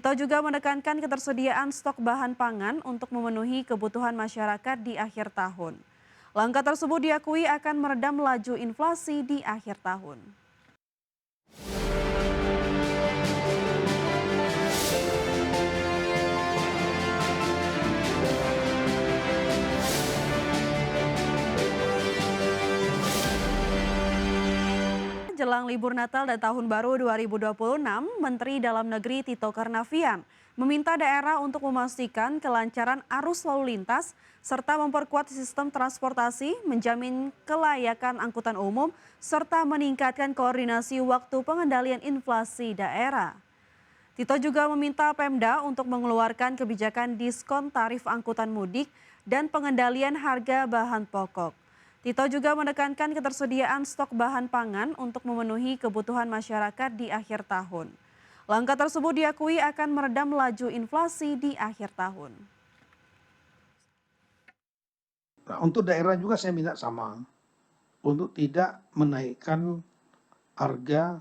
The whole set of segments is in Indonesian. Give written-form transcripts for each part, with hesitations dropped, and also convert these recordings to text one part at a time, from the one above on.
Tito juga menekankan ketersediaan stok bahan pangan untuk memenuhi kebutuhan masyarakat di akhir tahun. Langkah tersebut diakui akan meredam laju inflasi di akhir tahun. Jelang libur Natal dan Tahun Baru 2026, Menteri Dalam Negeri Tito Karnavian meminta daerah untuk memastikan kelancaran arus lalu lintas serta memperkuat sistem transportasi, menjamin kelayakan angkutan umum, serta meningkatkan koordinasi waktu pengendalian inflasi daerah. Tito juga meminta Pemda untuk mengeluarkan kebijakan diskon tarif angkutan mudik dan pengendalian harga bahan pokok. Tito juga menekankan ketersediaan stok bahan pangan untuk memenuhi kebutuhan masyarakat di akhir tahun. Langkah tersebut diakui akan meredam laju inflasi di akhir tahun. Nah, untuk daerah juga saya minta sama, untuk tidak menaikkan harga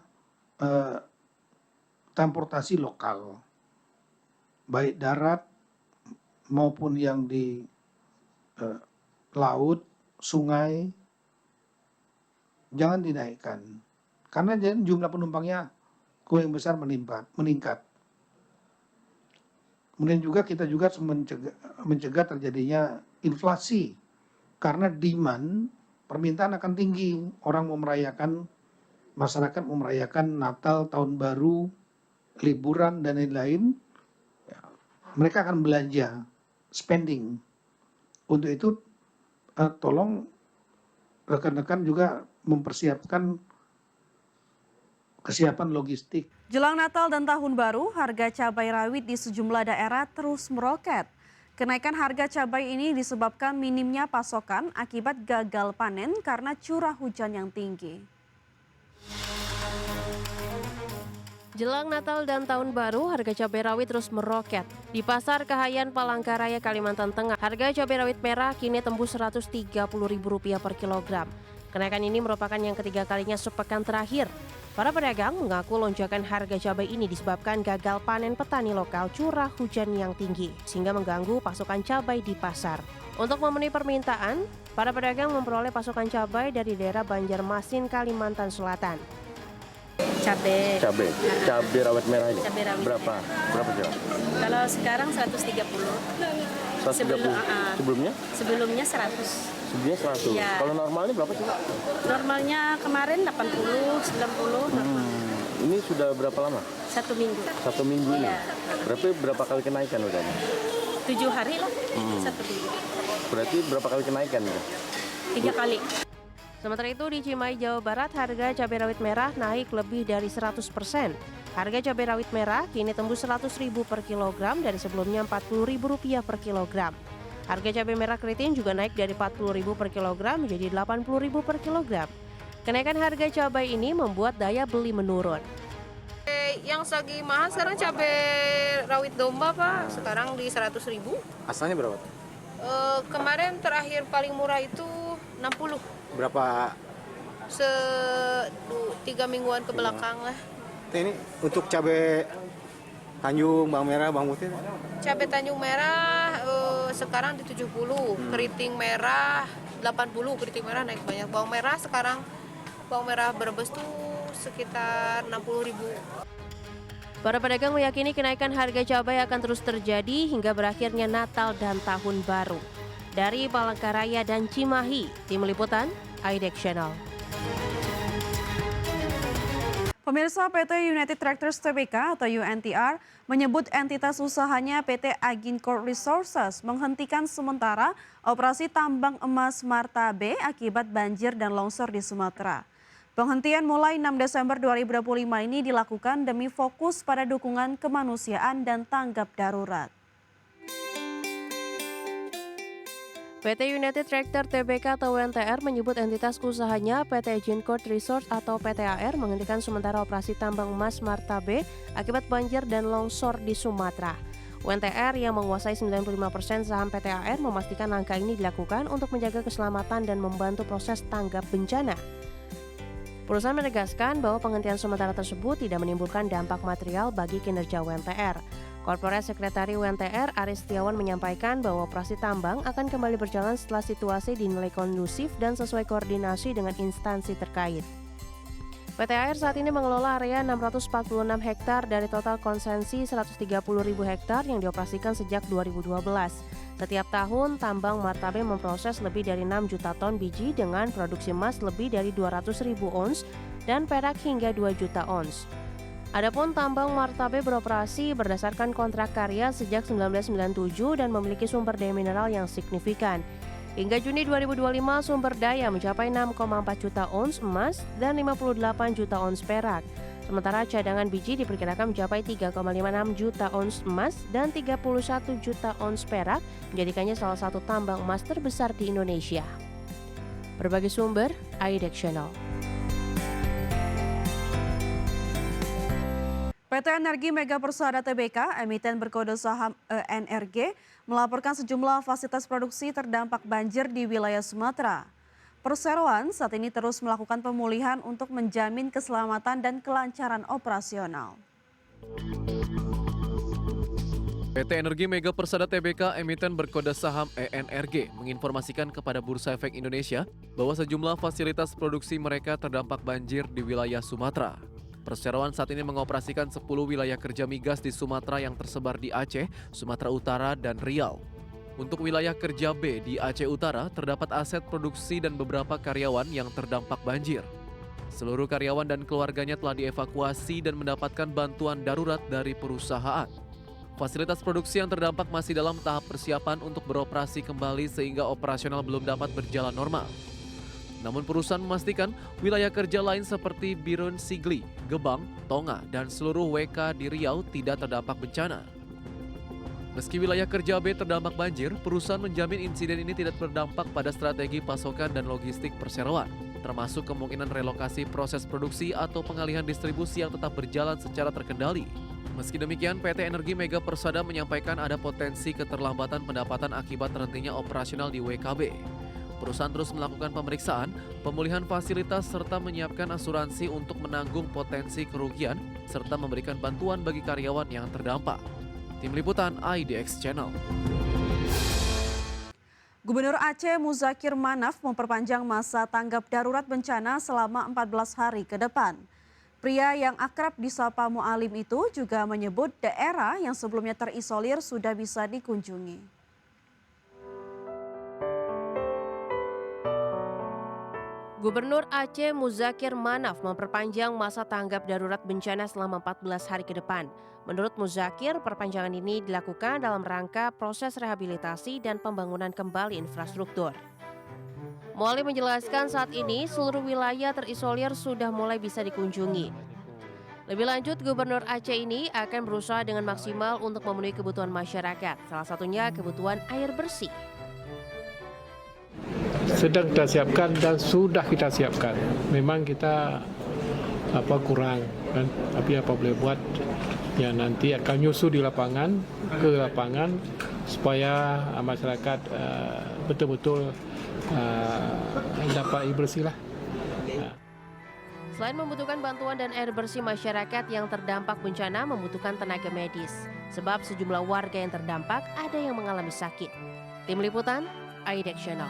transportasi lokal, baik darat maupun yang di laut, sungai, jangan dinaikkan. Karena jumlah penumpangnya yang besar meningkat. Kemudian juga kita juga mencegah terjadinya inflasi. Karena demand, permintaan akan tinggi. Orang mau merayakan, masyarakat mau merayakan Natal, Tahun Baru, liburan, dan lain-lain. Mereka akan belanja, spending. Untuk itu, tolong rekan-rekan juga mempersiapkan kesiapan logistik. Jelang Natal dan Tahun Baru, harga cabai rawit di sejumlah daerah terus meroket. Kenaikan harga cabai ini disebabkan minimnya pasokan akibat gagal panen karena curah hujan yang tinggi. Jelang Natal dan Tahun Baru, harga cabai rawit terus meroket. Di Pasar Kahayan Palangkaraya, Kalimantan Tengah, harga cabai rawit merah kini tembus Rp130.000 per kilogram. Kenaikan ini merupakan yang ketiga kalinya sepekan terakhir. Para pedagang mengaku lonjakan harga cabai ini disebabkan gagal panen petani lokal curah hujan yang tinggi, sehingga mengganggu pasokan cabai di pasar. Untuk memenuhi permintaan, para pedagang memperoleh pasokan cabai dari daerah Banjarmasin, Kalimantan Selatan. Cabai rawit merah ini. Cabai rawit berapa kilo? Kalau sekarang 130. 130. Sebelumnya? Sebelumnya 100. Sebelumnya 100. Ya. Kalau normalnya berapa sih? Normalnya kemarin 80, 90. Ini sudah berapa lama? 1 minggu. 1 minggu ini. Ya. Berarti berapa kali kenaikan udah? 7 hari lah, 1 minggu. Berarti berapa kali kenaikan ya? 3 kali. Sementara itu di Cimahi, Jawa Barat, harga cabai rawit merah naik lebih dari 100%. Harga cabai rawit merah kini tembus Rp100.000 per kilogram dari sebelumnya Rp40.000 per kilogram. Harga cabai merah keriting juga naik dari Rp40.000 per kilogram menjadi Rp80.000 per kilogram. Kenaikan harga cabai ini membuat daya beli menurun. Yang lagi mahal sekarang cabai rawit domba Pak, sekarang di 100.000. Asalnya berapa? Kemarin terakhir paling murah itu 60. Berapa? 3 mingguan ke belakang lah. Ini untuk cabai Tanjung, bawang merah, bawang putih? Cabai Tanjung merah sekarang di 70, keriting merah 80, keriting merah naik banyak. Bawang merah sekarang, bawang merah Brebes tuh sekitar 60.000. Para pedagang meyakini kenaikan harga cabai akan terus terjadi hingga berakhirnya Natal dan Tahun Baru. Dari Palangkaraya dan Cimahi, Tim Liputan, IDEX Channel. Pemirsa, PT United Tractors Tbk atau UNTR menyebut entitas usahanya PT Agincourt Resources menghentikan sementara operasi tambang emas Marta B akibat banjir dan longsor di Sumatera. Penghentian mulai 6 Desember 2025 ini dilakukan demi fokus pada dukungan kemanusiaan dan tanggap darurat. PT United Tractor Tbk atau UNTR menyebut entitas usahanya PT Agincourt Resources atau PTAR menghentikan sementara operasi tambang emas Marta B akibat banjir dan longsor di Sumatera. UNTR yang menguasai 95% saham PTAR memastikan langkah ini dilakukan untuk menjaga keselamatan dan membantu proses tanggap bencana. Perusahaan menegaskan bahwa penghentian sementara tersebut tidak menimbulkan dampak material bagi kinerja UNTR. Korporat Sekretari UNTR Aris Setiawan menyampaikan bahwa operasi tambang akan kembali berjalan setelah situasi dinilai kondusif dan sesuai koordinasi dengan instansi terkait. PT AIR saat ini mengelola area 646 hektar dari total konsesi 130.000 hektar yang dioperasikan sejak 2012. Setiap tahun, tambang Martabe memproses lebih dari 6 juta ton biji dengan produksi emas lebih dari 200.000 ons dan perak hingga 2 juta ons. Adapun tambang Martabe beroperasi berdasarkan kontrak karya sejak 1997 dan memiliki sumber daya mineral yang signifikan. Hingga Juni 2025, sumber daya mencapai 6,4 juta ons emas dan 58 juta ons perak. Sementara cadangan biji diperkirakan mencapai 3,56 juta ons emas dan 31 juta ons perak, menjadikannya salah satu tambang emas terbesar di Indonesia. Berbagai sumber, IDEX Channel. PT Energi Mega Persada Tbk, emiten berkode saham ENRG, melaporkan sejumlah fasilitas produksi terdampak banjir di wilayah Sumatera. Perseroan saat ini terus melakukan pemulihan untuk menjamin keselamatan dan kelancaran operasional. PT Energi Mega Persada Tbk, emiten berkode saham ENRG, menginformasikan kepada Bursa Efek Indonesia bahwa sejumlah fasilitas produksi mereka terdampak banjir di wilayah Sumatera. Perseroan saat ini mengoperasikan 10 wilayah kerja migas di Sumatera yang tersebar di Aceh, Sumatera Utara, dan Riau. Untuk wilayah kerja B di Aceh Utara, terdapat aset produksi dan beberapa karyawan yang terdampak banjir. Seluruh karyawan dan keluarganya telah dievakuasi dan mendapatkan bantuan darurat dari perusahaan. Fasilitas produksi yang terdampak masih dalam tahap persiapan untuk beroperasi kembali sehingga operasional belum dapat berjalan normal. Namun perusahaan memastikan wilayah kerja lain seperti Birun Sigli, Gebang, Tonga, dan seluruh WK di Riau tidak terdampak bencana. Meski wilayah kerja B terdampak banjir, perusahaan menjamin insiden ini tidak berdampak pada strategi pasokan dan logistik perseroan, termasuk kemungkinan relokasi proses produksi atau pengalihan distribusi yang tetap berjalan secara terkendali. Meski demikian, PT Energi Mega Persada menyampaikan ada potensi keterlambatan pendapatan akibat terhentinya operasional di WKB. Perusahaan terus melakukan pemeriksaan, pemulihan fasilitas, serta menyiapkan asuransi untuk menanggung potensi kerugian, serta memberikan bantuan bagi karyawan yang terdampak. Tim Liputan IDX Channel. Gubernur Aceh Muzakir Manaf memperpanjang masa tanggap darurat bencana selama 14 hari ke depan. Pria yang akrab disapa Mu'alim itu juga menyebut daerah yang sebelumnya terisolir sudah bisa dikunjungi. Gubernur Aceh Muzakir Manaf memperpanjang masa tanggap darurat bencana selama 14 hari ke depan. Menurut Muzakir, perpanjangan ini dilakukan dalam rangka proses rehabilitasi dan pembangunan kembali infrastruktur. Mu'alim menjelaskan saat ini seluruh wilayah terisolir sudah mulai bisa dikunjungi. Lebih lanjut, Gubernur Aceh ini akan berusaha dengan maksimal untuk memenuhi kebutuhan masyarakat, salah satunya kebutuhan air bersih. Sedang kita siapkan dan sudah kita siapkan. Memang kita kurang kan, tapi apa boleh buat, ya nanti akan nyusu di lapangan, ke lapangan supaya masyarakat betul-betul dapat air bersih lah. Selain membutuhkan bantuan dan air bersih, masyarakat yang terdampak bencana membutuhkan tenaga medis. Sebab sejumlah warga yang terdampak ada yang mengalami sakit. Tim Liputan, IDEX Channel.